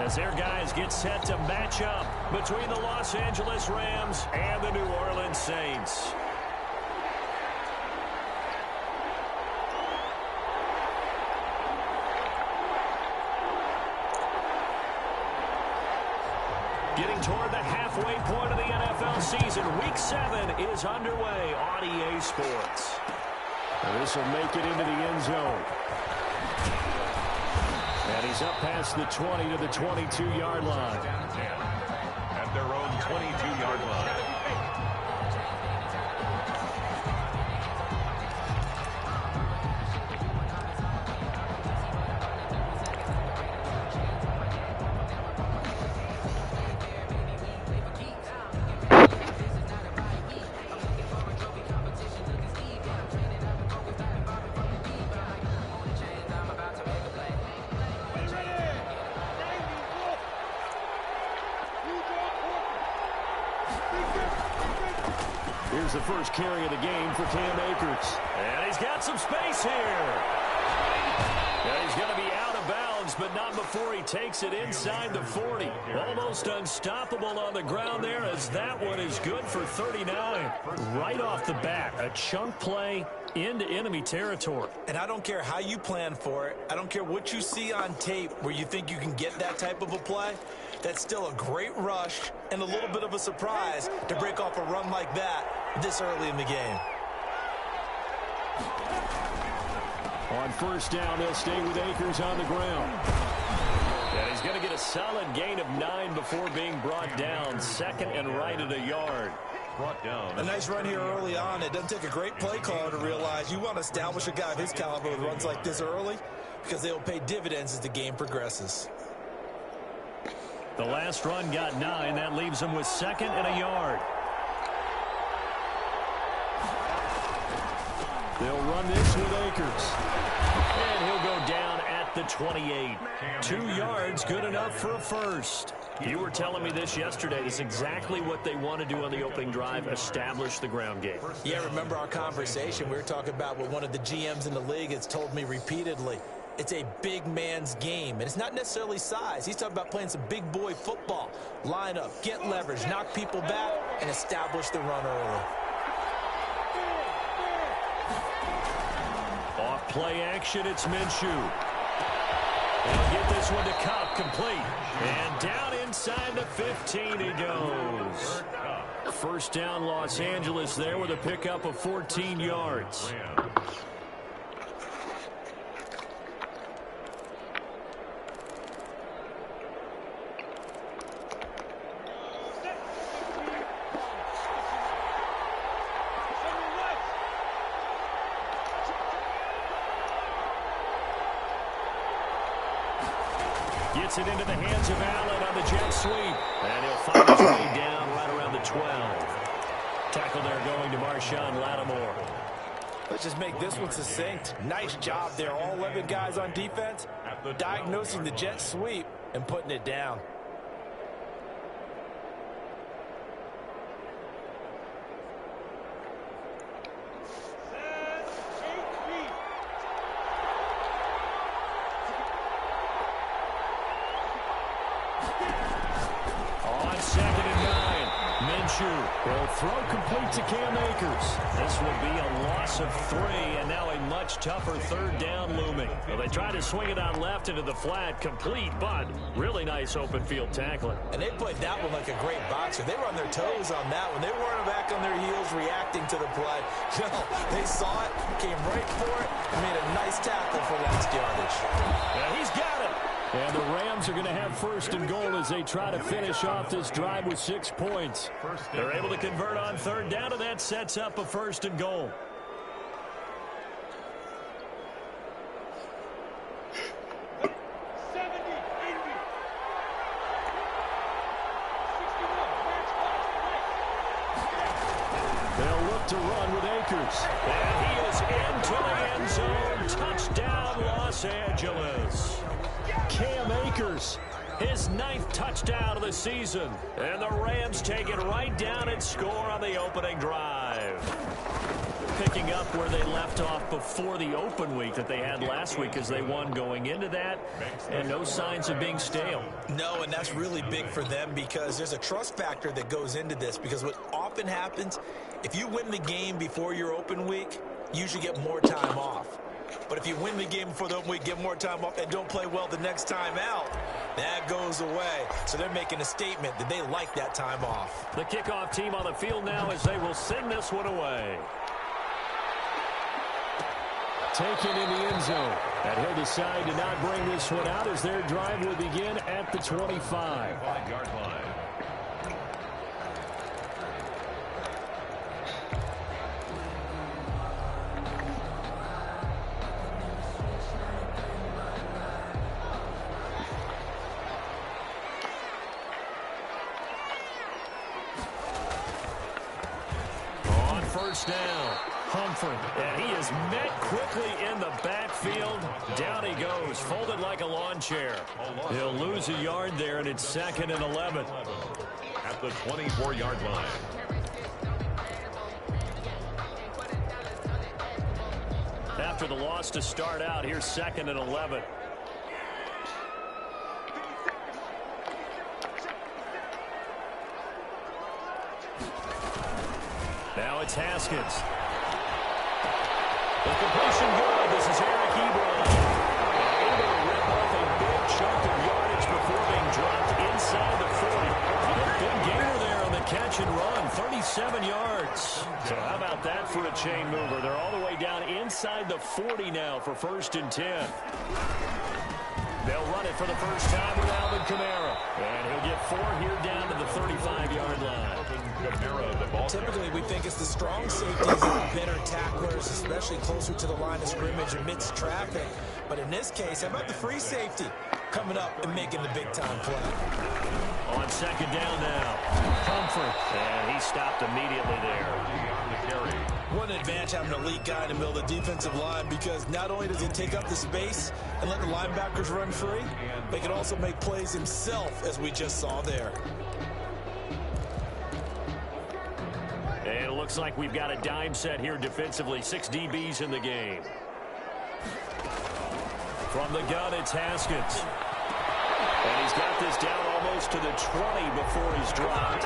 as their guys get set to match up between the Los Angeles Rams and the New Orleans Saints. Getting toward the halfway point of the NFL season, Week 7 is underway on EA Sports. This will make it into the end zone. And he's up past the 20 to the 22-yard line. At their own 22-yard line. Here's the first carry of the game for Cam Akers. And he's got some space here. And he's going to be out of bounds, but not before he takes it inside the 40. Almost unstoppable on the ground there, as that one is good for 39. Right off the bat, a chunk play into enemy territory. And I don't care how you plan for it. I don't care what you see on tape where you think you can get that type of a play. That's still a great rush and a little bit of a surprise to break off a run like that this early in the game. On first down, they'll stay with Akers on the ground. And he's going to get a solid gain of 9 before being brought down. Second and right at a yard. Brought down. A nice run here early on. It doesn't take a great play caller to realize you want to establish a guy of his caliber with runs like this early, because they will pay dividends as the game progresses. The last run got 9. That leaves him with second and a yard. They'll run this with Akers. And he'll go down at the 28. 2 yards, good enough for a first. You were telling me this yesterday. This is exactly what they want to do on the opening drive, establish the ground game. Yeah, remember our conversation? We were talking about what one of the GMs in the league has told me repeatedly. It's a big man's game, and it's not necessarily size. He's talking about playing some big boy football. Line up, get leverage, knock people back, and establish the run early. Off play action, it's Minshew. They'll get this one to Cup, complete. And down inside the 15 he goes. First down, Los Angeles there with a pickup of 14 yards. Gets it into the hands of Allen on the jet sweep. And he'll find his way down right around the 12. Tackle there going to Marshawn Lattimore. Let's just make this one succinct. Nice job there. All 11 guys on defense diagnosing the jet sweep and putting it down. On second and 9, Minshew will throw complete to Cam Akers. This will be a loss of 3, and now a much tougher third down looming. Well, they try to swing it on left into the flat, complete, but really nice open field tackling. And they played that one like a great boxer. They were on their toes on that one. They weren't back on their heels reacting to the play. No, they saw it, came right for it, and made a nice tackle for last yardage. Yeah, he's got it. And the Rams are going to have first and goal as they try to finish off this drive with 6 points. They're able to convert on third down, and that sets up a first and goal. They'll look to run with Akers. And he is into the end zone. Touchdown, Los Angeles. Cam Akers his 9th touchdown of the season. And the Rams take it right down and score on the opening drive. Picking up where they left off before the open week that they had last week as they won going into that, and no signs of being stale. No, and that's really big for them because there's a trust factor that goes into this, because what often happens, if you win the game before your open week, you usually get more time off. But if you win the game before the open week, get more time off, and don't play well the next time out, that goes away. So they're making a statement that they like that time off. The kickoff team on the field now as they will send this one away. Taken in the end zone. And he'll decide to not bring this one out as their drive will begin at the 25. 5-yard line. On first down. Humphrey, and he is met quickly in the backfield. Down he goes, folded like a lawn chair. He'll lose a yard there, and it's 2nd and 11. At the 24-yard line. After the loss to start out, here's 2nd and 11. Now it's Haskins. The completion good. This is Eric Ebron. Able to rip off a big chunk of yardage before being dropped inside the 40. Good gainer there on the catch and run. 37 yards. So how about that for a chain mover? They're all the way down inside the 40 now for 1st and 10. They'll run it for the first time with Alvin Kamara. And he'll get 4 here down to the 35-yard line. Typically, we think it's the strong safeties that are better tacklers, especially closer to the line of scrimmage amidst traffic. But in this case, how about the free safety coming up and making the big-time play? On 2nd down now, Humphrey. And he stopped immediately there. What an advantage having an elite guy in the middle of the defensive line, because not only does he take up the space and let the linebackers run free, but he can also make plays himself, as we just saw there. And it looks like we've got a dime set here defensively. 6 DBs in the game. From the gun, it's Haskins. And he's got this down almost to the 20 before he's dropped.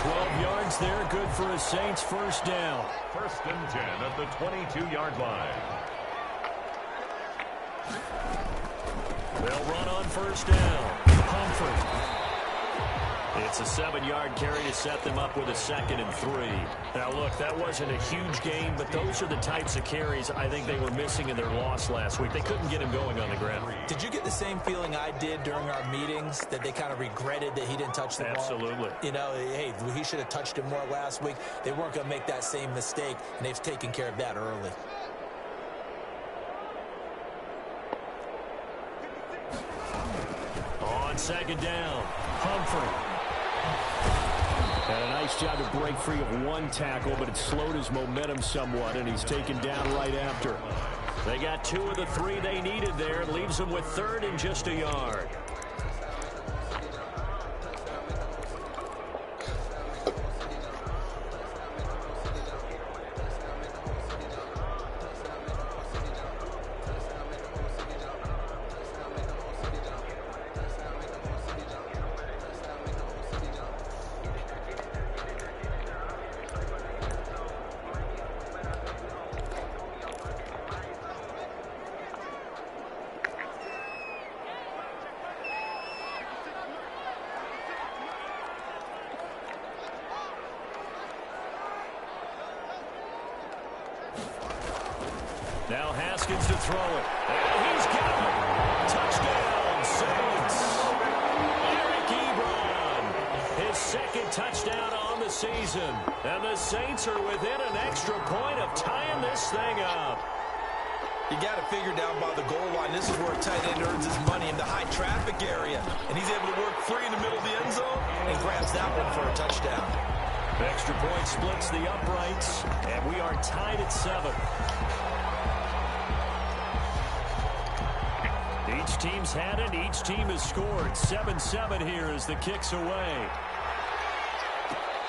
12 yards there, good for a Saints first down. 1st and 10 at the 22-yard line. They'll run on first down. Humphrey. It's a 7-yard carry to set them up with a 2nd and 3. Now, look, that wasn't a huge gain, but those are the types of carries I think they were missing in their loss last week. They couldn't get him going on the ground. Did you get the same feeling I did during our meetings, that they kind of regretted that he didn't touch the ball? Absolutely. You know, hey, he should have touched it more last week. They weren't going to make that same mistake, and they've taken care of that early. On 2nd down, Humphrey. And a nice job to break free of one tackle, but it slowed his momentum somewhat, and he's taken down right after. They got 2 of the 3 they needed there. It leaves them with 3rd and just a yard. Now Haskins to throw it. And he's got it. Touchdown, Saints. Eric Ebron, his 2nd touchdown on the season. And the Saints are within an extra point of tying this thing up. You got to figure down by the goal line. This is where a tight end earns his money, in the high traffic area. And he's able to work free in the middle of the end zone and grabs that one for a touchdown. Extra point splits the uprights, and we are tied at 7. Each team's had it. Each team has scored. 7-7 here as the kick's away.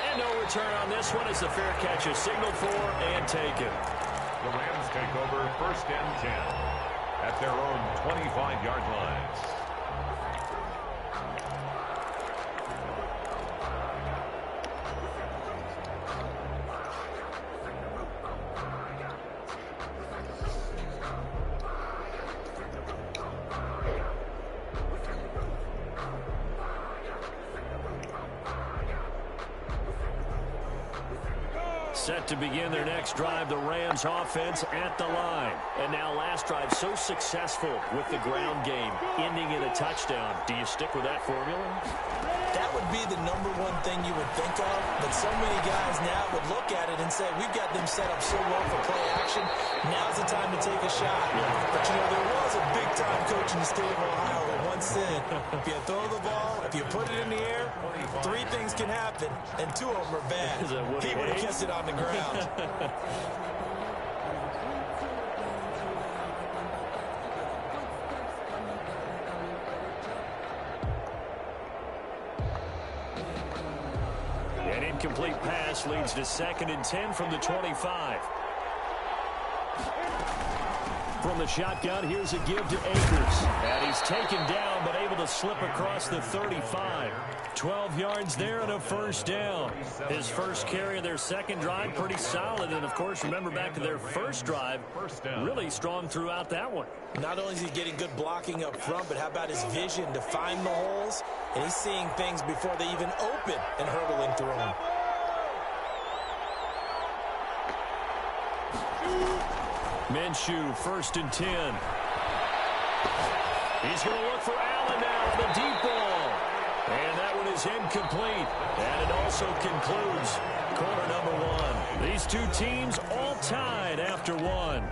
And no return on this one as the fair catch is signaled for and taken. The Rams take over 1st and 10 at their own 25-yard line. Set to begin their next drive, the Rams offense at the line. And now last drive so successful with the ground game, ending in a touchdown. Do you stick with that formula? That would be the #1 thing you would think of, but so many guys now would look at it and say, we've got them set up so well for play action, now's the time to take a shot. But, you know, there was a big-time coach in the state of Ohio that once said, if you throw the ball, if you put it in the air, 3 things can happen, and 2 of them are bad. He would have kept it on the ground. An incomplete pass leads to 2nd and 10 from the 25. From the shotgun, here's a give to Akers. And he's taken down, but able to slip across the 35. 12 yards there and a 1st down. His first carry of their second drive, pretty solid. And, of course, remember back to their first drive, really strong throughout that one. Not only is he getting good blocking up front, but how about his vision to find the holes? And he's seeing things before they even open and hurdling through them. Minshew, 1st and 10. He's going to look for Allen now, the deep ball. And that one is incomplete. And it also concludes quarter #1. These two teams all tied after 1.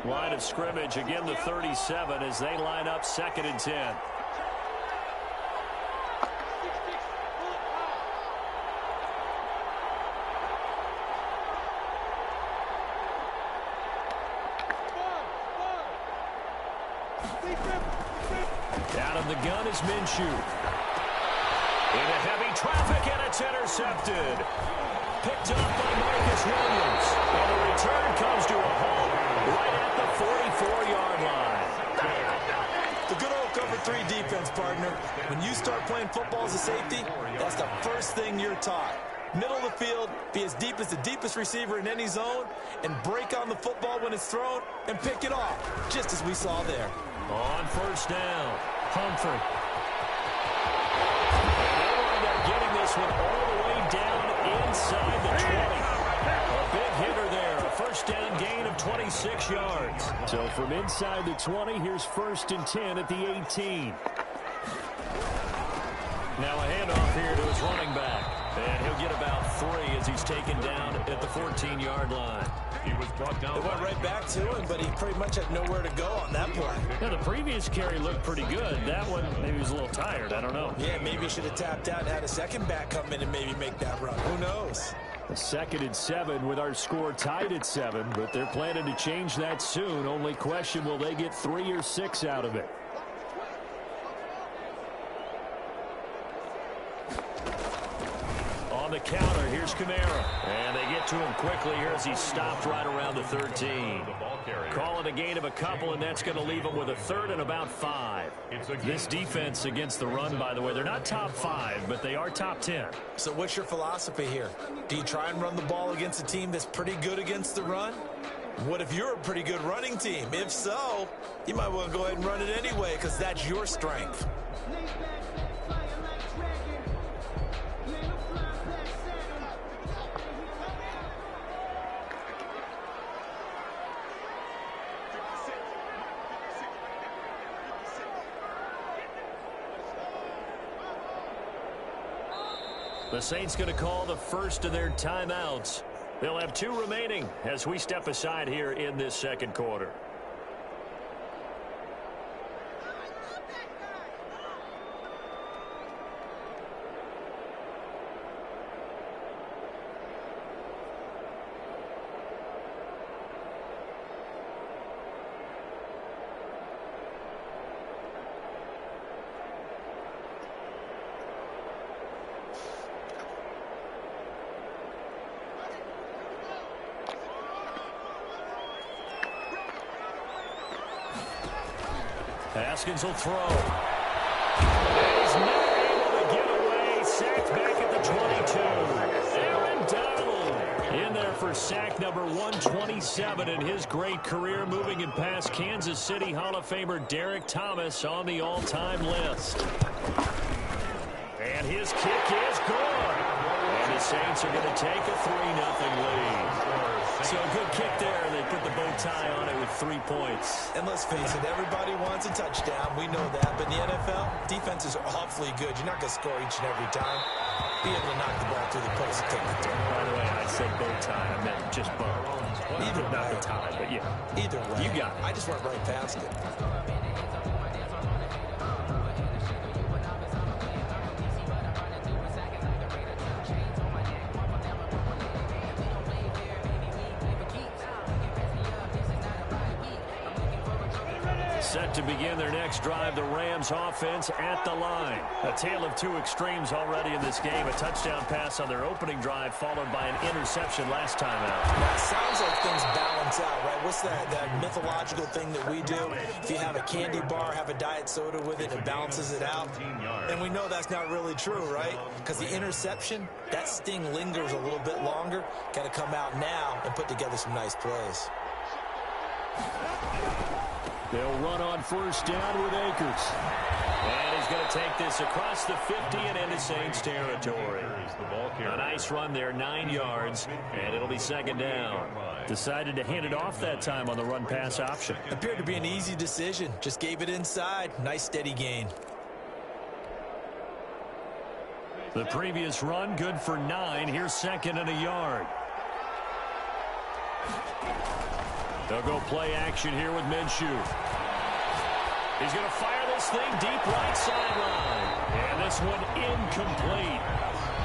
Line of scrimmage, again the 37 as they line up 2nd and 10. Out of the gun is Minshew. Into heavy traffic, and it's intercepted. Picked up by Marcus Williams. And the return comes to a halt right at the 44-yard line. The good old cover 3 defense, partner. When you start playing football as a safety, that's the first thing you're taught. Middle of the field, be as deep as the deepest receiver in any zone, and break on the football when it's thrown, and pick it off, just as we saw there. On 1st down, Humphrey. And they wind up getting this one all the way down inside the 20. A big hitter there, a 1st down gain of 26 yards. So from inside the 20, here's 1st and 10 at the 18. Now a handoff here to his running back. And he'll get about 3 as he's taken down at the 14-yard line. He was brought down. They went right back to him, but he pretty much had nowhere to go on that play. Yeah, the previous carry looked pretty good. That one, maybe he was a little tired. I don't know. Yeah, maybe he should have tapped out and had a second back come in and maybe make that run. Who knows? A 2nd and 7 with our score tied at 7, but they're planning to change that soon. Only question, will they get 3 or 6 out of it? On the counter, here's Kamara. And they get to him quickly here as he's stopped right around the 13. Call it a gain of a couple, and that's going to leave him with a 3rd and about 5. This defense against the run, by the way, they're not top 5, but they are top 10. So what's your philosophy here? Do you try and run the ball against a team that's pretty good against the run? What if you're a pretty good running team? If so, you might well go ahead and run it anyway because that's your strength. The Saints going to call the first of their timeouts. They'll have 2 remaining as we step aside here in this second quarter. Haskins will throw. He's not able to get away. Sacked back at the 22. Aaron Donald in there for sack number 127 in his great career, moving it past Kansas City Hall of Famer Derek Thomas on the all-time list. And his kick is good. And the Saints are going to take a 3-0 lead. So a good kick there. They put the bow tie on it with 3 points. And let's face it, everybody wants a touchdown. We know that. But in the NFL, defenses are awfully good. You're not going to score each and every time. Be able to knock the ball through the post and take the turn. By the way, I said bow tie. I meant just bow. Either not way. the tie, but yeah. Either way. You got it. I just went right past it. Set to begin their next drive, the Rams offense at the line. A tale of two extremes already in this game. A touchdown pass on their opening drive, followed by an interception last time out. Now, it sounds like things balance out, right? What's that mythological thing that we do? If you have a candy bar, have a diet soda with it, it balances it out. And we know that's not really true, right? Because the interception, that sting lingers a little bit longer. Got to come out now and put together some nice plays. They'll run on first down with Akers. And he's going to take this across the 50 and into Saints territory. A nice run there, 9 yards, and it'll be second down. Decided to hand it off that time on the run-pass option. Appeared to be an easy decision. Just gave it inside. Nice steady gain. The previous run, good for 9. Here's second and a yard. They'll go play action here with Minshew. He's going to fire this thing deep right sideline. And this one incomplete.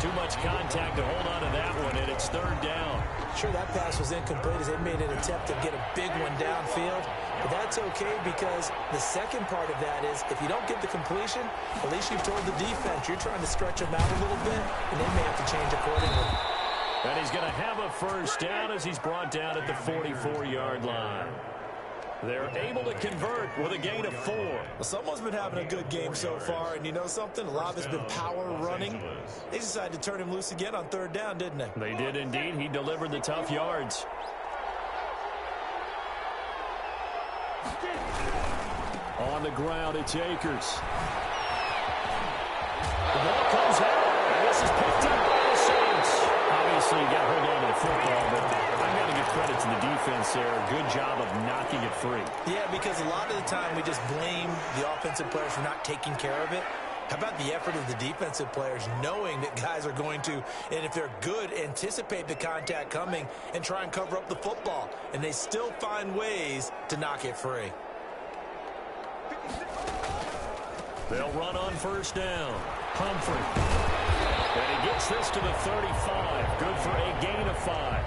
Too much contact to hold on to that one, and it's third down. Sure, that pass was incomplete as they made an attempt to get a big one downfield. But that's okay because the second part of that is if you don't get the completion, at least you've told the defense you're trying to stretch them out a little bit, and they may have to change accordingly. And he's going to have a first down as he's brought down at the 44-yard line. They're able to convert with a gain of 4. Well, someone's been having a good game so far, and you know something? A lot of it's been power running. They decided to turn him loose again on third down, didn't they? They did indeed. He delivered the tough yards. On the ground, it's Akers. The ball comes out, and this is picked up by the Saints. Obviously, you got to hold on to the football, but I've got to give credit to the defense there. Good job of knocking it free. Yeah, because a lot of the time we just blame the offensive players for not taking care of it. How about the effort of the defensive players knowing that guys are going to, and if they're good, anticipate the contact coming and try and cover up the football. And they still find ways to knock it free. They'll run on first down. Humphrey. And he gets this to the 35. Good for a gain of 5.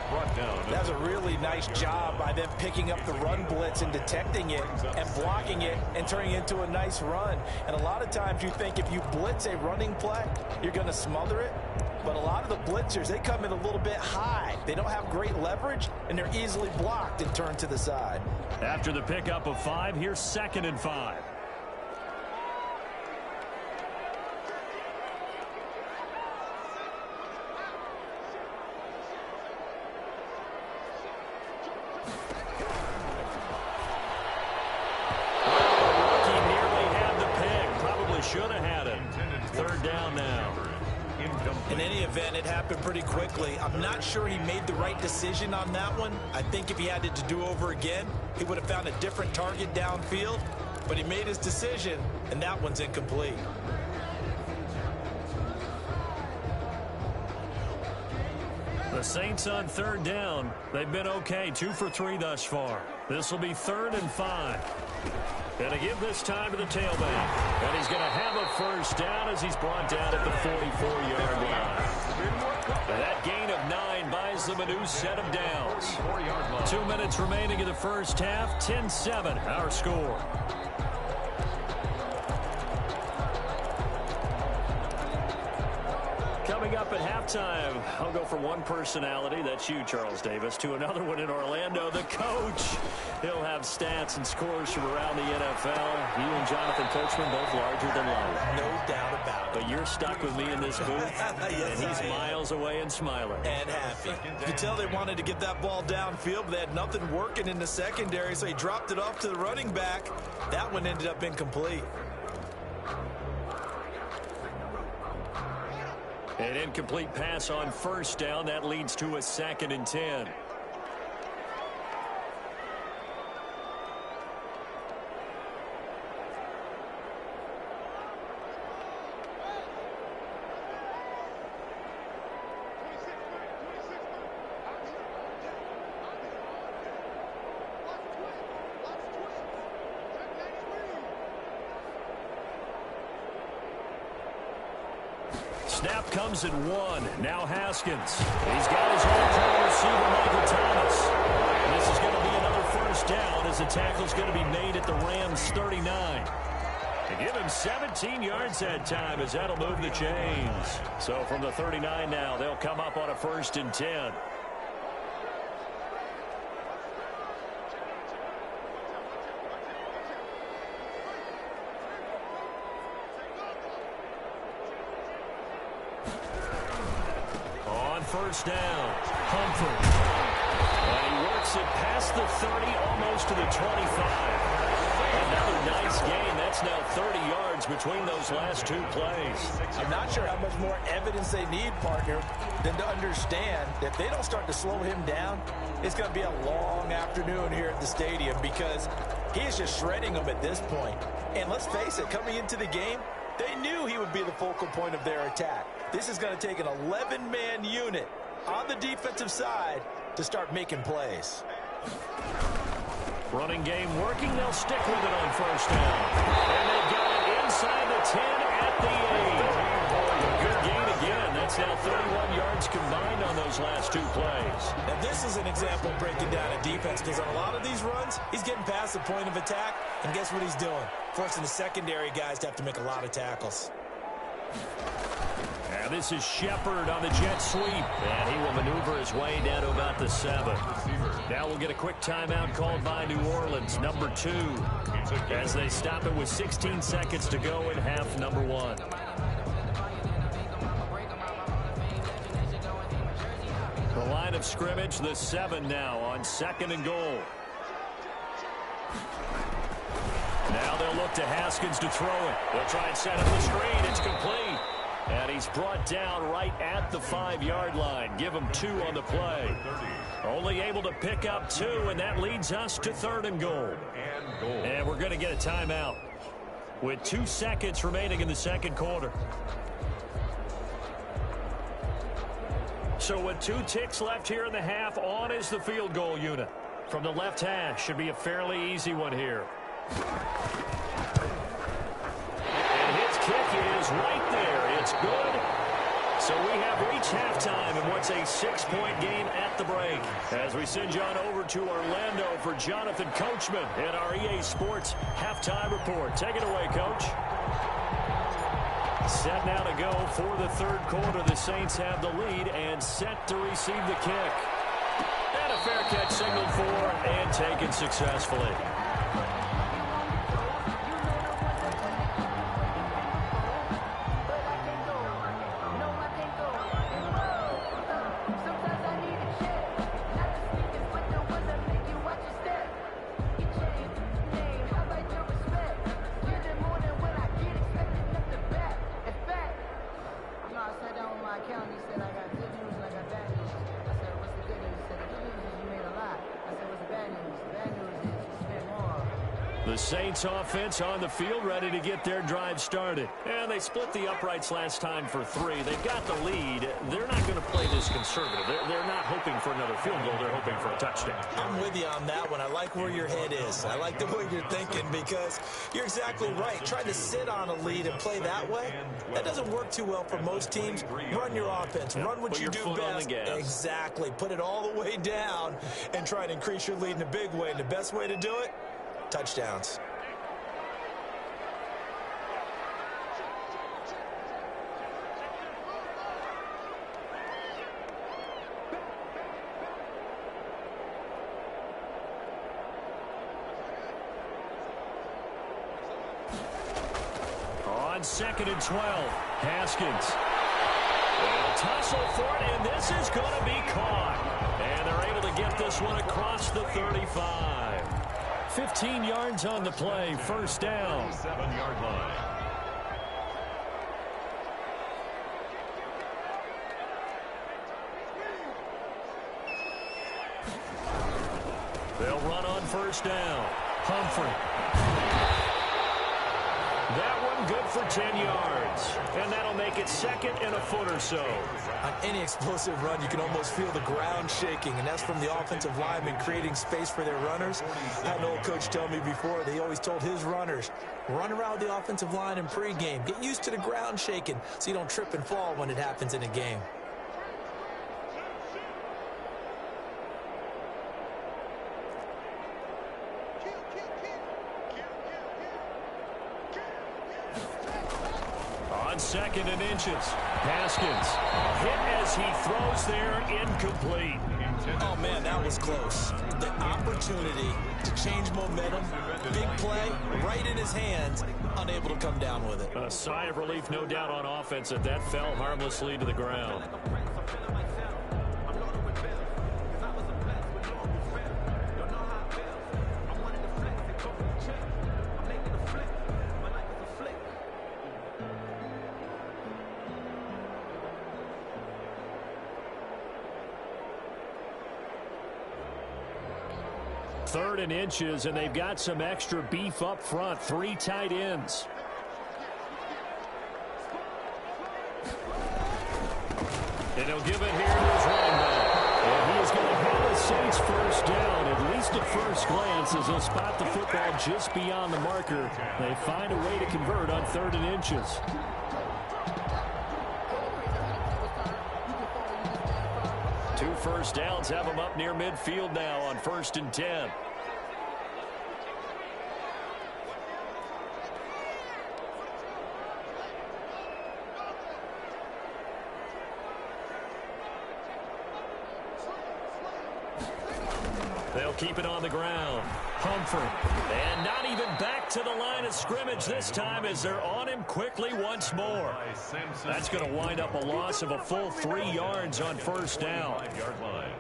Brought down. That's a really nice job by them picking up the run blitz and detecting it and blocking it and turning it into a nice run. And a lot of times you think if you blitz a running play, you're going to smother it. But a lot of the blitzers, they come in a little bit high. They don't have great leverage, and they're easily blocked and turned to the side. After the pickup of 5, here's second and 5. Should have had it. Third down now. In any event, it happened pretty quickly. I'm not sure he made the right decision on that one. I think if he had it to do over again, he would have found a different target downfield. But he made his decision, and that one's incomplete. The Saints on third down. They've been okay. 2 for 3 thus far. This will be third and 5. And to give this time to the tailback. And he's going to have a first down as he's brought down at the 44-yard line. And that gain of 9 buys them a new set of downs. 2 minutes remaining in the first half. 10-7, our score. Coming up at half. halftime, I'll go from one personality, that's you, Charles Davis, to another one in Orlando, the coach. He'll have stats and scores from around the NFL. You and Jonathan Coachman both larger than life. No doubt about it. But you're stuck with me in this booth, yes, and he's miles away and smiling. And happy. You could tell they wanted to get that ball downfield, but they had nothing working in the secondary, so he dropped it off to the running back. That one ended up incomplete. An incomplete pass on first down. That leads to a 2nd and 10. Snap comes at 1. Now Haskins. He's got his all-time receiver, Michael Thomas. And this is going to be another first down as the tackle's going to be made at the Rams' 39. To give him 17 yards that time as that'll move the chains. So from the 39 now, they'll come up on a 1st and 10. First down, Humphrey. And he works it past the 30, almost to the 25. Another nice gain. That's now 30 yards between those last 2 plays. I'm not sure how much more evidence they need, partner, than to understand that if they don't start to slow him down, it's going to be a long afternoon here at the stadium because he is just shredding them at this point. And let's face it, coming into the game, they knew he would be the focal point of their attack. This is going to take an 11-man unit on the defensive side to start making plays. Running game working. They'll stick with it on first down. And they've got it inside the 10 at the 8. Good gain again. That's now 31 yards combined on those last 2 plays. Now, this is an example of breaking down a defense because on a lot of these runs, he's getting past the point of attack, and guess what he's doing? Forcing the secondary guys to have to make a lot of tackles. And this is Shepard on the jet sweep. And he will maneuver his way down to about the 7. Now we'll get a quick timeout called by New Orleans, number 2, as they stop it with 16 seconds to go in half number 1. The line of scrimmage, the 7 now on 2nd and goal. Now they'll look to Haskins to throw it. They'll try and set up the screen. It's complete. And he's brought down right at the 5-yard line. Give him 2 on the play. Only able to pick up 2, and that leads us to 3rd and goal. And we're going to get a timeout with 2 seconds remaining in the 2nd quarter. So with 2 ticks left here in the half, on is the field goal unit. From the left hash, should be a fairly easy one here. And his kick is right there. It's good. So we have reached halftime in what's a 6-point game at the break. As we send you on over to Orlando for Jonathan Coachman in our EA Sports halftime report. Take it away, Coach. Set now to go for the 3rd quarter. The Saints have the lead and set to receive the kick. And a fair catch signaled for and taken successfully. The Saints offense on the field ready to get their drive started. And they split the uprights last time for 3. They've got the lead. They're not going to play this conservative. They're not hoping for another field goal. They're hoping for a touchdown. I'm with you on that one. I like where your head is. I like the way you're thinking because you're exactly right. Trying to sit on a lead and play that way, that doesn't work too well for most teams. Run your offense. Run what you do best. Exactly. Put it all the way down and try to increase your lead in a big way. And the best way to do it, touchdowns. on 2nd and 12. Haskins. They'll tussle for it, and this is going to be caught. And they're able to get this one across the 35. 15 yards on the play, first down. 7-yard line. They'll run on first down. Humphrey. That one good for 10 yards. And that'll make it 2nd and a foot or so. On any explosive run, you can almost feel the ground shaking, and that's from the offensive linemen creating space for their runners. I had an old coach tell me before, they always told his runners, run around the offensive line in pregame. Get used to the ground shaking so you don't trip and fall when it happens in a game. On 2nd and inches. Haskins. Hit as he throws there, incomplete. Oh, man, that was close. The opportunity to change momentum, big play, right in his hands, unable to come down with it. A sigh of relief, no doubt, on offense that fell harmlessly to the ground. Third and inches, and they've got some extra beef up front. 3 tight ends. And he'll give it here to his running back. And he is going to have the Saints first down, at least at first glance, as they'll spot the football just beyond the marker. They find a way to convert on 3rd and inches. Two first downs have them up near midfield now on 1st and 10. They'll keep it on the ground. Humphrey. And not even back to the line of scrimmage this time as they're on him quickly once more. That's going to wind up a loss of a full 3 yards on first down. 5-yard line.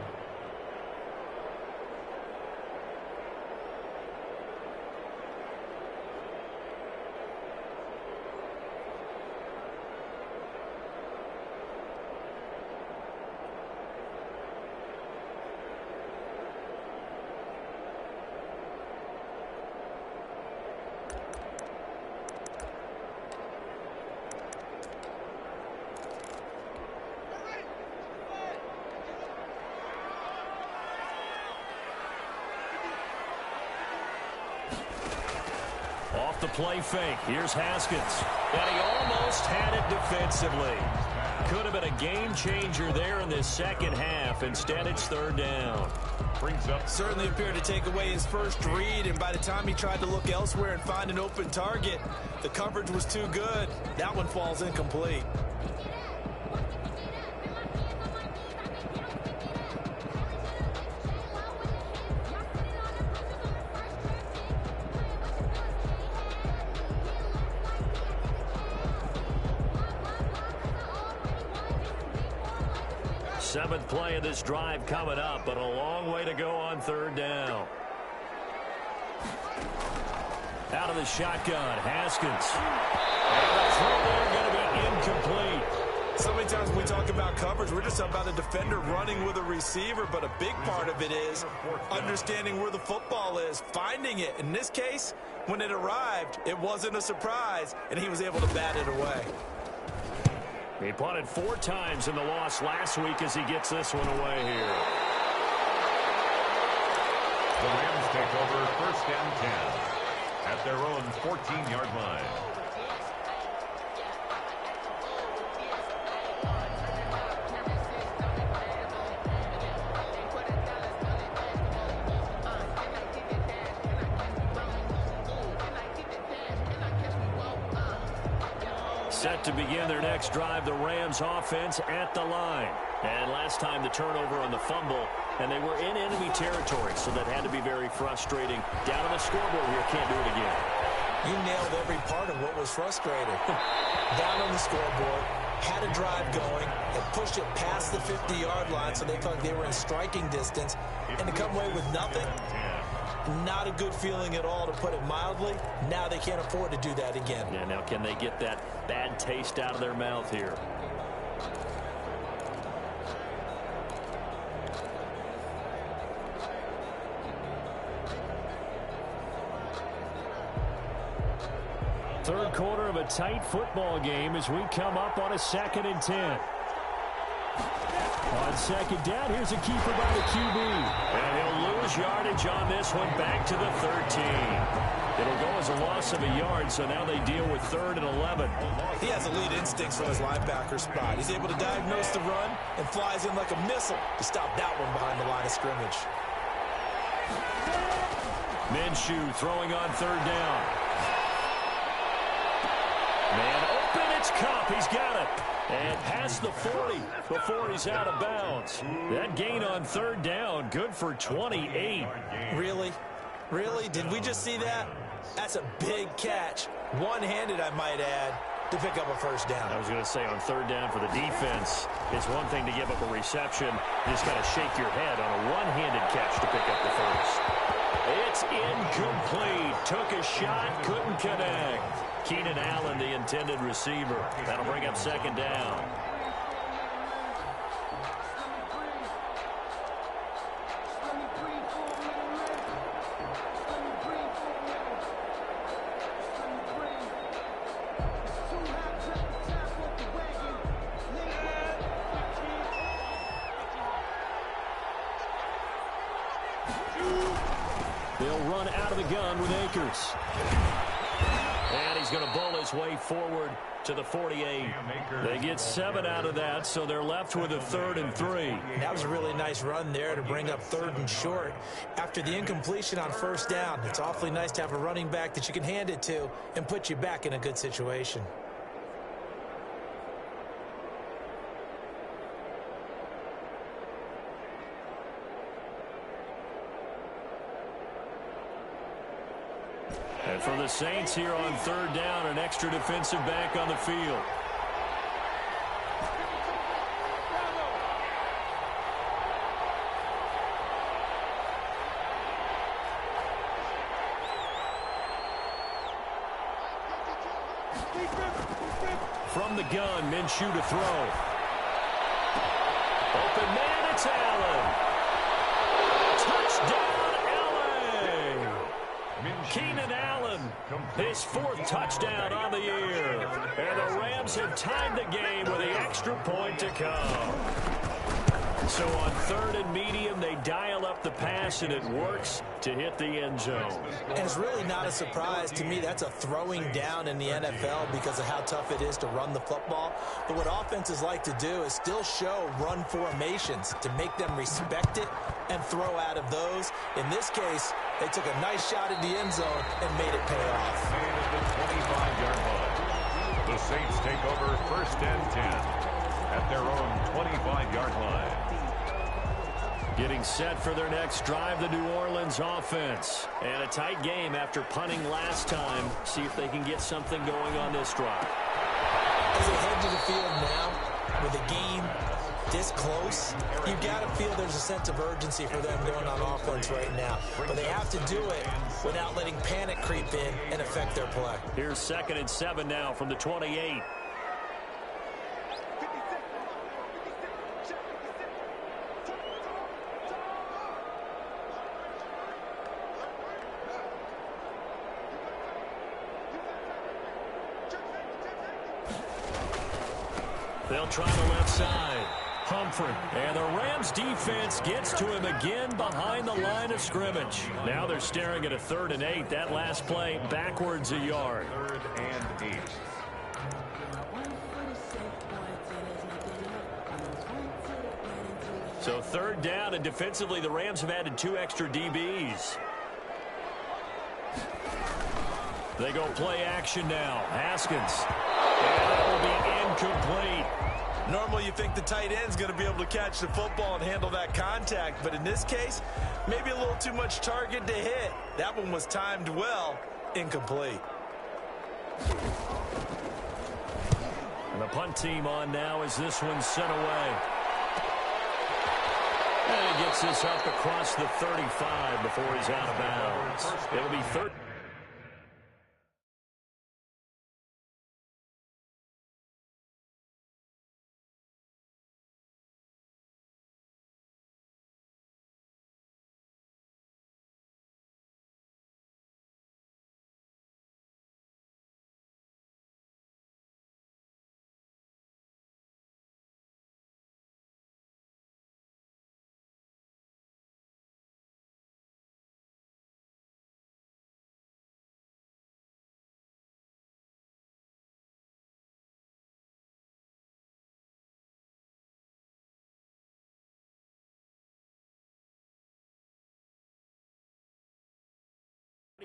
Off the play fake. Here's Haskins. And he almost had it defensively. Could have been a game changer there in this second half. Instead, it's 3rd down. Brings up. Certainly appeared to take away his first read, and by the time he tried to look elsewhere and find an open target, the coverage was too good. That one falls incomplete. Seventh play of this drive coming up, but a long way to go on 3rd down. Out of the shotgun, Haskins. And the throw there going to be incomplete. So many times when we talk about coverage, we're just about a defender running with a receiver, but a big part of it is understanding where the football is, finding it. In this case, when it arrived, it wasn't a surprise, and he was able to bat it away. He punted 4 times in the loss last week as he gets this one away here. The Rams take over 1st and 10 at their own 14-yard line. Set to begin their next drive, the Rams offense at the line. And last time the turnover on the fumble, and they were in enemy territory, so that had to be very frustrating. Down on the scoreboard here, can't do it again. You nailed every part of what was frustrating. Down on the scoreboard, had a drive going, and pushed it past the 50-yard line so they felt like they were in striking distance, and to come away with nothing, not a good feeling at all, to put it mildly. Now they can't afford to do that again. Yeah, now can they get that bad taste out of their mouth here? Third quarter of a tight football game as we come up on a 2nd and 10. On second down, here's a keeper by the QB. And he'll lose yardage on this one, back to the 13. It'll go as a loss of a yard, so now they deal with 3rd and 11. He has elite instincts from his linebacker spot. He's able to diagnose the run and flies in like a missile to stop that one behind the line of scrimmage. Minshew throwing on 3rd down. Man open, it's Cup. He's got it. And past the 40 before he's out of bounds. That gain on 3rd down, good for 28. Really? Really? Did we just see that? That's a big catch. One-handed, I might add, to pick up a 1st down. I was going to say, on 3rd down for the defense, it's one thing to give up a reception. You just got to shake your head on a one-handed catch to pick up the 1st. It's incomplete. Took a shot, couldn't connect. Keenan Allen, the intended receiver. That'll bring up 2nd down. They'll run out of the gun with Akers. And he's going to bowl his way forward to the 48. They get 7 out of that, so they're left with a 3rd and 3. That was a really nice run there to bring up 3rd and short. After the incompletion on 1st down, it's awfully nice to have a running back that you can hand it to and put you back in a good situation. And for the Saints here on 3rd down, an extra defensive back on the field. From the gun, Minshew to throw. Open man, it's Allen. Touchdown, Allen. Keenan Allen, his 4th touchdown on the year. And the Rams have tied the game with the extra point to come. So on 3rd and medium, they dial up the pass, and it works to hit the end zone. And it's really not a surprise to me. That's a throwing down in the NFL because of how tough it is to run the football. But what offenses like to do is still show run formations to make them respect it and throw out of those. In this case, they took a nice shot at the end zone and made it pay off. The 25-yard line. The Saints take over 1st and 10 at their own 25-yard line. Getting set for their next drive, the New Orleans offense. And a tight game after punting last time. See if they can get something going on this drive. As they head to the field now, with the game this close, you've got to feel there's a sense of urgency for them going on offense right now. But they have to do it without letting panic creep in and affect their play. Here's 2nd and 7 now from the 28. They'll try the left side. Humphrey. And the Rams defense gets to him again behind the line of scrimmage. Now they're staring at a 3rd and 8. That last play backwards a yard. 3rd and 8. So 3rd down, and defensively the Rams have added 2 extra DBs. They go play action now. Haskins. And that will be incomplete. Normally you think the tight end's going to be able to catch the football and handle that contact, but in this case, maybe a little too much target to hit. That one was timed well, incomplete. And the punt team on now as this one's sent away. And he gets this up across the 35 before he's out of bounds. It'll be third.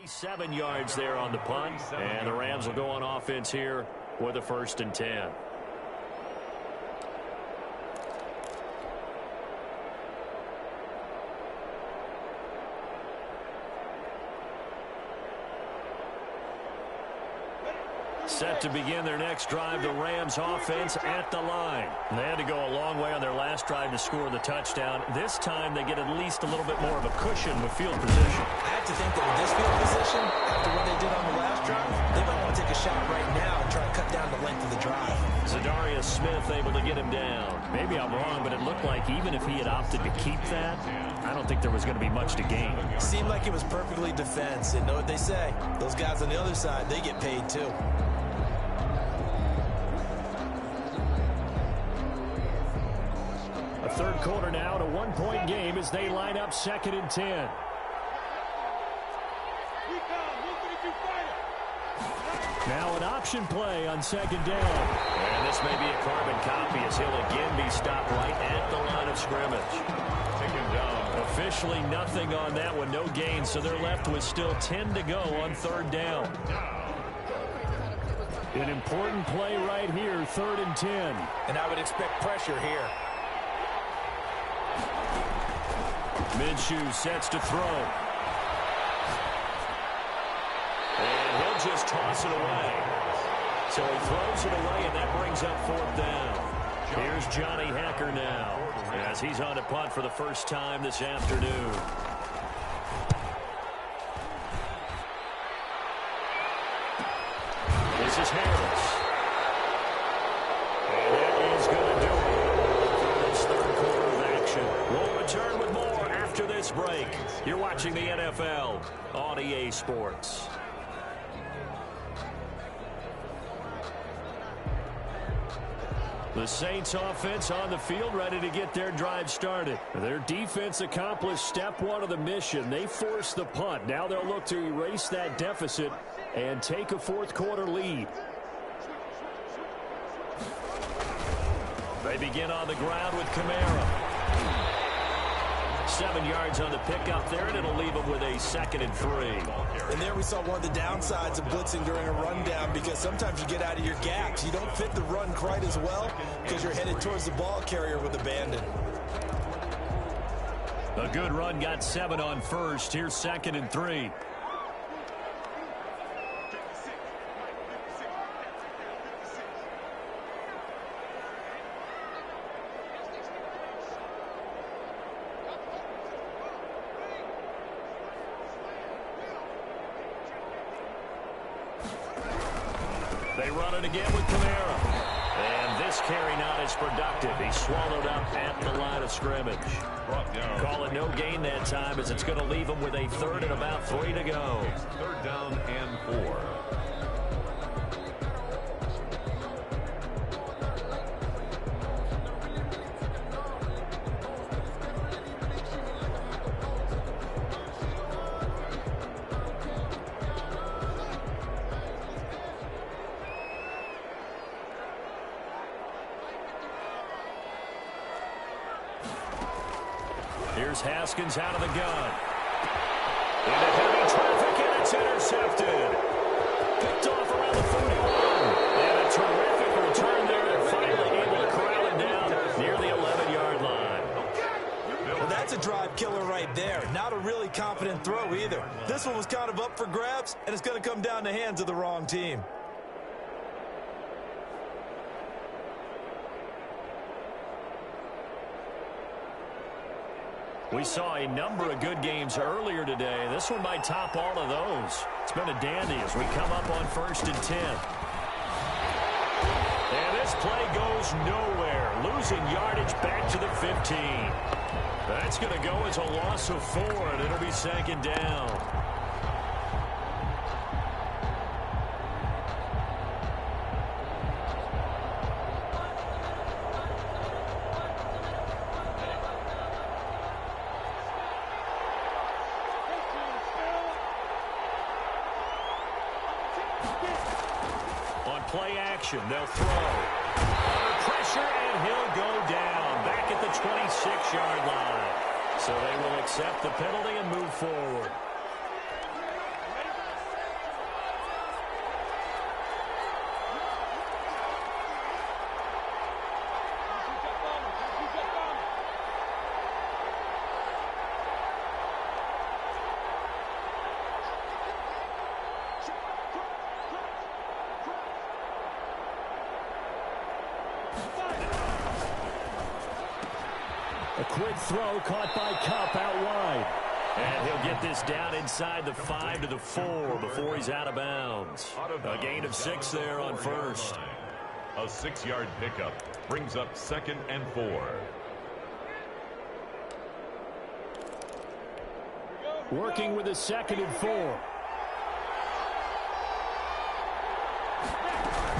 Seven yards there on the punt, and the Rams will go on offense here with a 1st and 10. Set to begin their next drive, the Rams offense at the line. They had to go a long way on their last drive to score the touchdown. This time they get at least a little bit more of a cushion with field position. I have to think that with this field position, after what they did on the last drive, they might want to take a shot right now and try to cut down the length of the drive. Zadarius Smith able to get him down. Maybe I'm wrong, but it looked like even if he had opted to keep that, I don't think there was going to be much to gain. Seemed like it was perfectly defense. And know what they say? Those guys on the other side, they get paid too. Third quarter now, and a one-point game as they line up 2nd and 10. Now an option play on 2nd down. And this may be a carbon copy as he'll again be stopped right at the line of scrimmage. Taken down. Officially nothing on that one, no gain, so they're left with still 10 to go on 3rd down. An important play right here, 3rd and 10. And I would expect pressure here. Minshew sets to throw. And he'll just toss it away. So he throws it away, and that brings up 4th down. Here's Johnny Hacker now as he's on to punt for the first time this afternoon. This is Harris. And that is going to do it for this 3rd quarter of action. We'll return with more after this break. You're watching the NFL on EA Sports. The Saints offense on the field ready to get their drive started. Their defense accomplished step 1 of the mission. They forced the punt. Now they'll look to erase that deficit and take a 4th quarter lead. They begin on the ground with Kamara. 7 yards on the pickup there, and it'll leave them with a 2nd and 3. And there we saw one of the downsides of blitzing during a rundown, because sometimes you get out of your gaps. You don't fit the run quite as well because you're headed towards the ball carrier with abandon. A good run got 7 on 1st. Here's 2nd and 3. They run it again with Kamara. And this carry not as productive. He's swallowed up at the line of scrimmage. Call it no gain that time as it's going to leave him with a 3rd and about 3 to go. 3rd down and 4. Here's Haskins out of the gun. Into heavy traffic, and it's intercepted. Picked off around the 41. And a terrific return there. They're finally able to corral it down near the 11-yard line. Well, that's a drive killer right there. Not a really confident throw either. This one was kind of up for grabs, and it's going to come down the hands of the wrong team. We saw a number of good games earlier today. This one might top all of those. It's been a dandy as we come up on 1st and 10. And this play goes nowhere. Losing yardage back to the 15. That's going to go as a loss of 4, and it'll be 2nd down. Play action. They'll throw. Under pressure, and he'll go down. Back at the 26-yard line. So they will accept the penalty and move forward. A quick throw caught by Kupp out wide. And he'll get this down inside the 5 to the 4 before he's out of bounds. A gain of 6 there on 1st. A 6-yard pickup brings up 2nd and 4. Working with a 2nd and 4.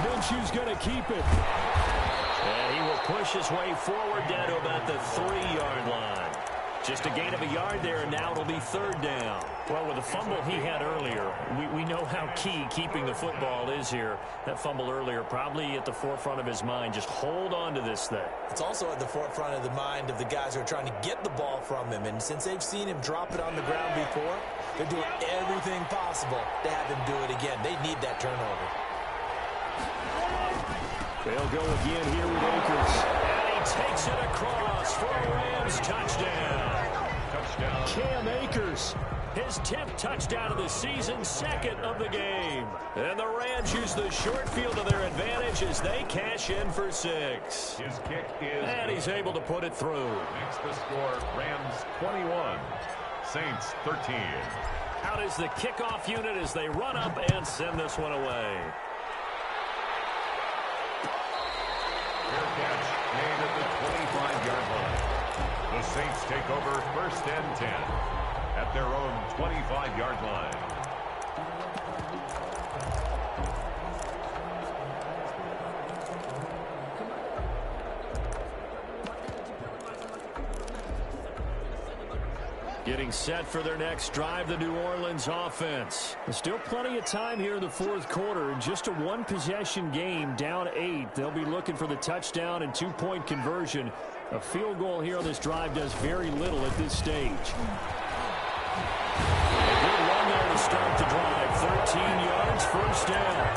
Minshew's going to keep it. And he will push his way forward down to about the 3-yard line. Just a gain of a yard there, and now it'll be 3rd down. Well, with the fumble he had earlier, we know how key keeping the football is here. That fumble earlier probably at the forefront of his mind. Just hold on to this thing. It's also at the forefront of the mind of the guys who are trying to get the ball from him. And since they've seen him drop it on the ground before, they're doing everything possible to have him do it again. They need that turnover. They'll go again here with Akers. And he takes it across for a Rams touchdown. Cam Akers, his 10th touchdown of the season, 2nd of the game. And the Rams use the short field to their advantage as they cash in for 6. His kick is... And he's able to put it through. Makes the score Rams 21, Saints 13. Out is the kickoff unit as they run up and send this one away. Fair catch made at the 25-yard line. The Saints take over 1st and 10 at their own 25-yard line. Getting set for their next drive, the New Orleans offense. There's still plenty of time here in the 4th quarter. In just a 1-possession game, down 8. They'll be looking for the touchdown and 2-point conversion. A field goal here on this drive does very little at this stage. A good run there to start the drive. 13 yards, 1st down.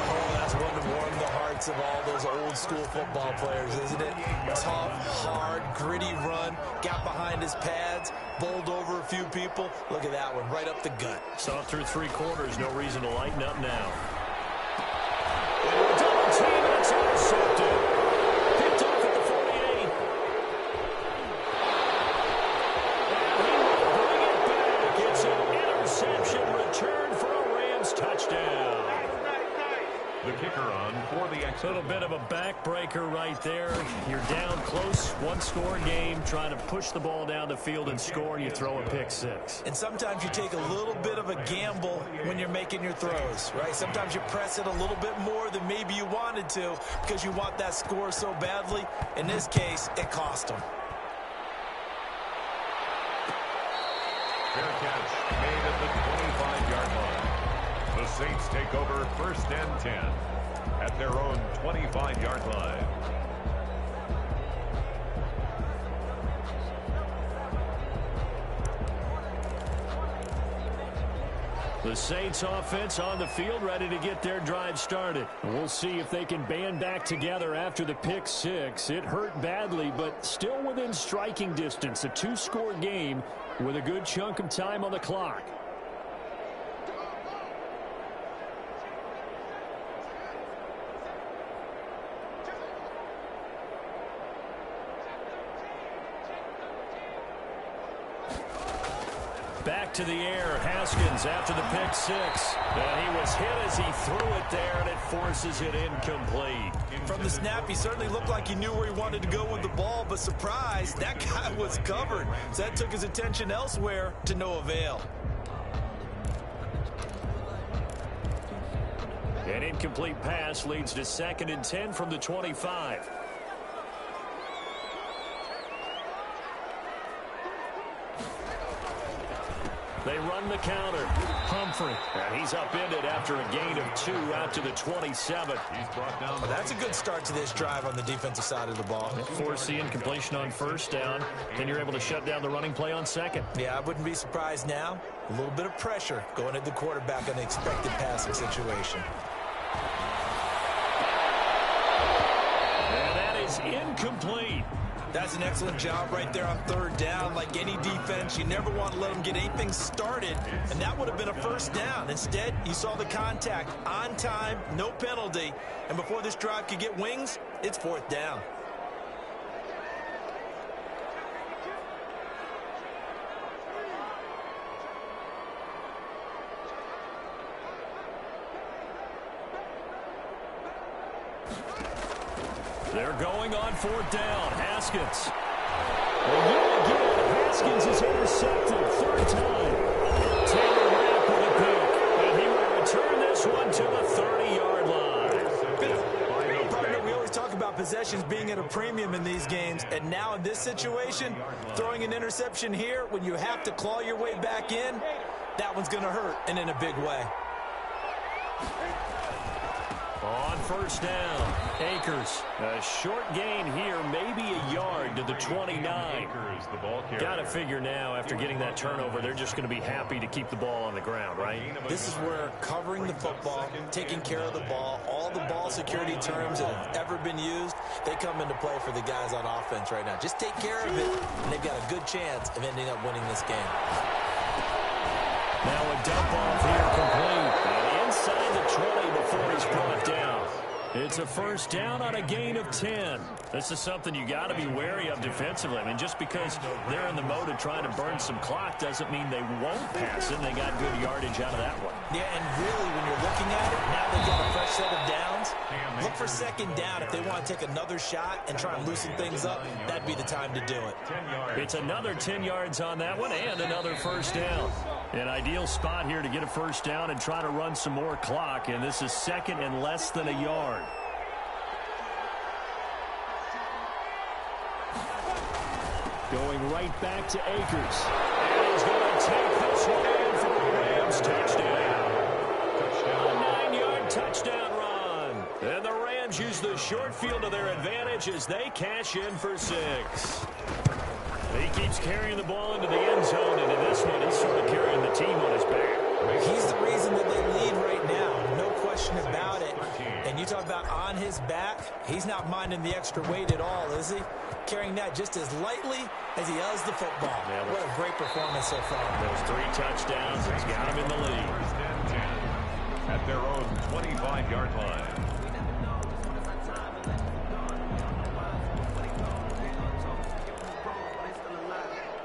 Oh, that's one to warm the hearts of all those old-school football players, isn't it? Tough, hard, gritty run. Got behind his pads, bowled over a few people. Look at that one, right up the gut. Saw through 3 quarters, no reason to lighten up now. And a double team, that's intercepted. Picked off at the 48. And he will bring it back. It's an interception return for a Rams touchdown. The kicker on for the extra. A little bit of a backbreaker right there. You're down close, 1-score game, trying to push the ball down the field and score, and you throw a pick 6. And sometimes you take a little bit of a gamble when you're making your throws, right? Sometimes you press it a little bit more than maybe you wanted to because you want that score so badly. In this case, it cost them. Fair catch made at the 25-yard line. The Saints take over 1st and 10 at their own 25-yard line. The Saints offense on the field ready to get their drive started. We'll see if they can band back together after the pick 6. It hurt badly, but still within striking distance. A 2-score game with a good chunk of time on the clock. Back to the air. Haskins after the pick six. And he was hit as he threw it there, and it forces it incomplete. From the snap, he certainly looked like he knew where he wanted to go with the ball, but surprise, that guy was covered. So that took his attention elsewhere to no avail. An incomplete pass leads to 2nd and 10 from the 25. They run the counter. Humphrey. And he's upended after a gain of 2 out to the 27. He's brought down. Well, that's a good start to this drive on the defensive side of the ball. Force the incompletion on 1st down. Then you're able to shut down the running play on 2nd. Yeah, I wouldn't be surprised now. A little bit of pressure going at the quarterback on the expected passing situation. And that is incomplete. That's an excellent job right there on 3rd down. Like any defense, you never want to let them get anything started, and that would have been a 1st down. Instead, you saw the contact on time, no penalty, and before this drive could get wings, it's 4th down. They're going on 4th down. Haskins. Again, Haskins is intercepted. 3rd time. Taylor Rapp with a pick. And he will return this one to the 30-yard line. Partner, we always talk about possessions being at a premium in these games, and now in this situation, throwing an interception here when you have to claw your way back in, that one's going to hurt, and in a big way. On 1st down, Akers. A short gain here, maybe a yard to the 29. Got to figure now, after getting that turnover, they're just going to be happy to keep the ball on the ground, right? This is where covering the football, taking care of the ball, all the ball security terms that have ever been used, they come into play for the guys on offense right now. Just take care of it, and they've got a good chance of ending up winning this game. Now a dump off here complete. And inside the 20 before he's brought down. It's a 1st down on a gain of 10. This is something you got to be wary of defensively. I mean, just because they're in the mode of trying to burn some clock doesn't mean they won't pass it. They got good yardage out of that one. Yeah, and really, when you're looking at it, now they've got a fresh set of downs. Look for 2nd down if they want to take another shot and try and loosen things up. That'd be the time to do it. It's another 10 yards on that one and another 1st down. An ideal spot here to get a 1st down and try to run some more clock, and this is 2nd and less than a yard. Going right back to Akers. And he's going to take this one in for the Rams. Touchdown. A 9-yard touchdown run. And the Rams use the short field to their advantage as they cash in for 6. He keeps carrying the ball into the end zone, and in this one, he's sort of carrying the team on his back. He's the reason that they lead right now, no question about it. And you talk about on his back, he's not minding the extra weight at all, is he? Carrying that just as lightly as he does the football. Yeah, what a great performance so far. Those 3 touchdowns, it's got him in the lead. 1st and 10 at their own 25-yard line.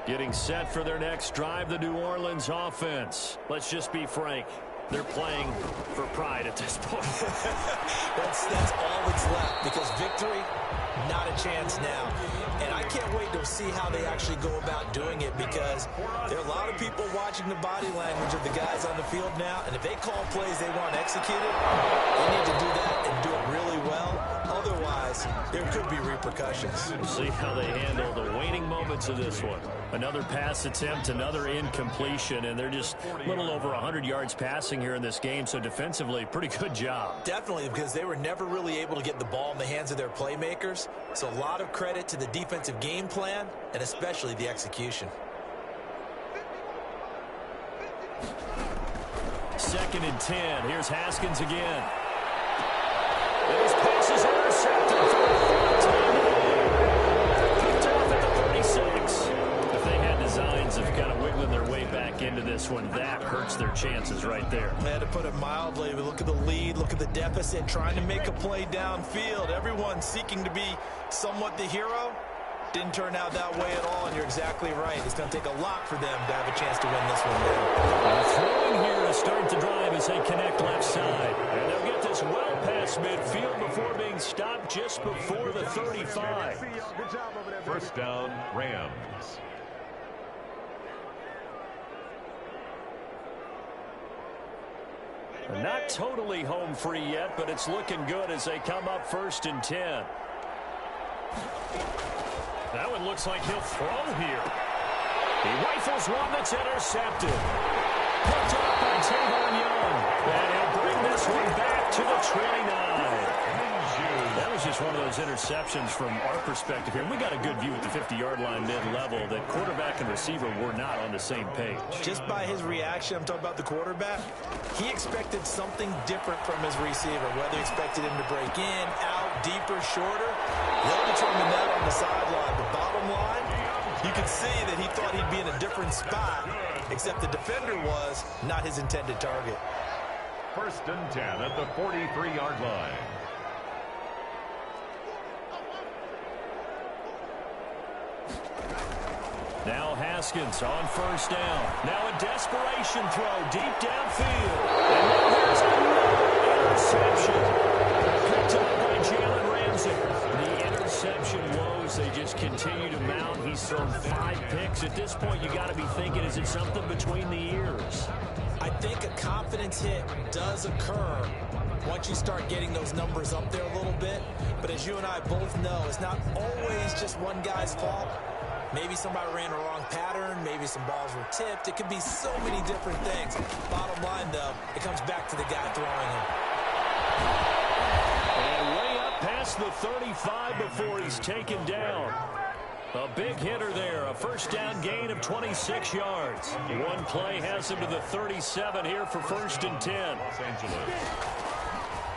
Getting set for their next drive, the New Orleans offense. Let's just be frank. They're playing for pride at this point. that's all that's left, because victory, not a chance now. And I can't wait to see how they actually go about doing it, because there are a lot of people watching the body language of the guys on the field now, and if they call plays they want executed, they need to do that and do it really well. Otherwise, there could be repercussions. We'll see how they handle the waning moments of this one. Another pass attempt, another incompletion, and they're just a little over 100 yards passing here in this game, so defensively, pretty good job. Definitely, because they were never really able to get the ball in the hands of their playmakers, so a lot of credit to the defensive game plan, and especially the execution. 2nd and 10. Here's Haskins again. And his pass is intercepted for a 14. Picked off at the 36. If they had designs of kind of wiggling their way back into this one, that hurts their chances right there. I had to put it mildly. We look at the lead, look at the deficit, trying to make a play downfield. Everyone seeking to be somewhat the hero. Didn't turn out that way at all, and you're exactly right. It's going to take a lot for them to have a chance to win this one now. Throwing here to start the drive as they connect left side. And they'll get this well past midfield before being stopped just before the 35. First down, Rams. Not totally home free yet, but it's looking good as they come up 1st and 10. That one looks like he'll throw here. He rifles one that's intercepted. Picked up by Tavon Young. And he'll bring this one back to the 29. That was just one of those interceptions from our perspective here. We got a good view at the 50-yard line mid-level that quarterback and receiver were not on the same page. Just by his reaction, I'm talking about the quarterback, he expected something different from his receiver, whether he expected him to break in, out, deeper, shorter. He'll determine that on the sideline. The bottom line, you can see that he thought he'd be in a different spot, except the defender was not his intended target. 1st and 10 at the 43-yard line. Now Haskins on 1st down. Now a desperation throw deep downfield. And now there's another interception. Picked up by Jalen Ramsey. The interception woes, they just continue to mount. He's thrown 5 picks. At this point, you got to be thinking, is it something between the ears? I think a confidence hit does occur once you start getting those numbers up there a little bit. But as you and I both know, it's not always just one guy's fault. Maybe somebody ran a wrong pattern. Maybe some balls were tipped. It could be so many different things. Bottom line, though, it comes back to the guy throwing him. And way up past the 35 before he's taken down. A big hitter there. A 1st down gain of 26 yards. One play has him to the 37 here for 1st and 10. Los Angeles.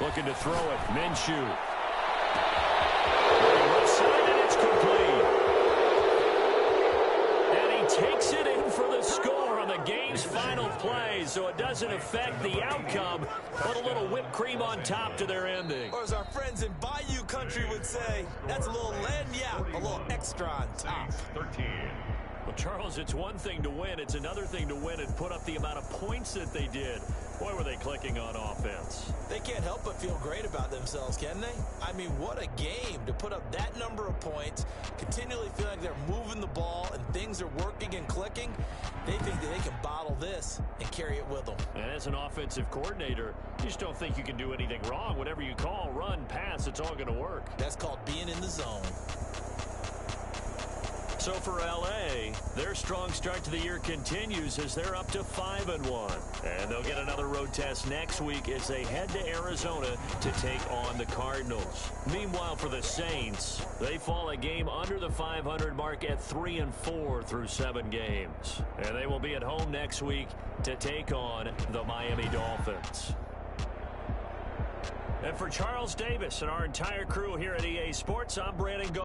Looking to throw it. Minshew. Left side, and it's complete. Takes it in for the score on the game's final play, so it doesn't affect the outcome, but a little whipped cream on top to their ending. Or as our friends in Bayou Country would say, that's a little lagniappe, a little extra on top. 13. Well, Charles, it's one thing to win. It's another thing to win and put up the amount of points that they did. Boy, were they clicking on offense. They can't help but feel great about themselves, can they? I mean, what a game to put up that number of points, continually feel like they're moving the ball and things are working and clicking. They think that they can bottle this and carry it with them. And as an offensive coordinator, you just don't think you can do anything wrong. Whatever you call, run, pass, it's all going to work. That's called being in the zone. So for L.A., their strong start to the year continues as they're up to 5-1. And they'll get another road test next week as they head to Arizona to take on the Cardinals. Meanwhile, for the Saints, they fall a game under the 500 mark at 3-4 through 7 games. And they will be at home next week to take on the Miami Dolphins. And for Charles Davis and our entire crew here at EA Sports, I'm Brandon Go.